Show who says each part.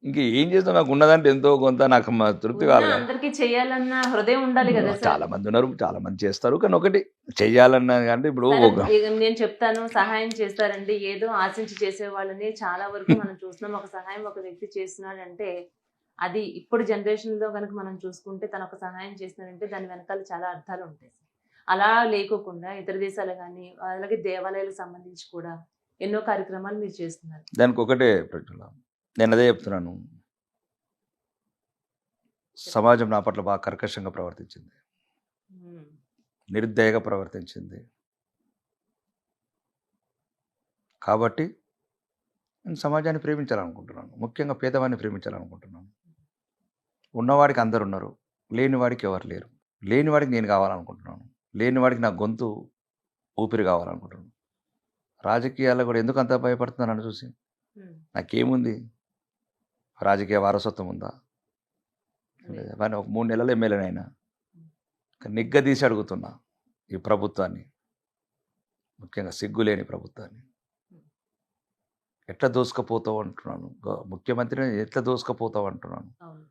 Speaker 1: ఇంక ఏం చేస్తాం, నాకు ఉన్నదంటే ఎంతో కొంత నాకు తృప్తి
Speaker 2: ఉన్న
Speaker 1: కావాలి కదా.
Speaker 2: అందరికి చేయాలన్న హృదయం ఉండాలి కదా సార్.
Speaker 1: చాలా మంది ఉన్నారు, చాలా మంది చేస్తారు, కానీ ఒకటి చెయ్యాలన్న అంటే ఇప్పుడు
Speaker 2: సరే
Speaker 1: ఒక
Speaker 2: ఇక నేను చెప్తాను, సహాయం చేస్తారండి. ఏదో ఆశించి చేసే వాళ్ళని చాలా వరకు మనం చూస్తున్నాం. ఒక సహాయం ఒక వ్యక్తి చేస్తున్నాడంటే అది ఇప్పుడు జనరేషన్‌లో గనుక మనం చూసుకుంటే తను ఒక సహాయం చేస్తున్నాడంటే దాని వెనకాల చాలా అర్థాలు ఉంటాయి. అలా లేకోకుండా ఇతర దేశాలు గాని, అలాగే దేవాలయాలకు సంబంధించి కూడా ఎన్నో కార్యక్రమాలు మీరు చేస్తున్నారు.
Speaker 1: దానికి ఒకటే ప్రజల, నేను అదే చెప్తున్నాను. సమాజం నా పట్ల బాగా కర్కశంగా ప్రవర్తించింది,
Speaker 2: హ్మ్.
Speaker 1: నిరుద్దయగా ప్రవర్తించింది. కాబట్టి నేను సమాజాన్ని ప్రేమించాలనుకుంటున్నాను, ముఖ్యంగా పేదవాడిని ప్రేమించాలనుకుంటున్నాను. ఉన్నవాడికి అందరు ఉన్నారు, లేనివాడికి ఎవరు లేరు. లేనివాడికి నేను కావాలనుకుంటున్నాను, లేనివాడికి నా గొంతు ఊపిరి కావాలనుకుంటున్నాను. రాజకీయాల్లో కూడా ఎందుకు అంత భయపడుతున్నాను నన్ను చూసి?
Speaker 2: హ్మ్.
Speaker 1: నాకేముంది? రాజకీయ వారసత్వం ఉందా?
Speaker 2: లేదు.
Speaker 1: కానీ ఒక 3 నెలలు ఎమ్మెల్యేనైనా నిగ్గదీసి అడుగుతున్నా ఈ ప్రభుత్వాన్ని, ముఖ్యంగా సిగ్గులేని ప్రభుత్వాన్ని, ఎట్లా దోసుకపోతావు అంటున్నాను. ముఖ్యమంత్రిని ఎట్లా దోసుకపోతావు అంటున్నాను.
Speaker 2: అవును.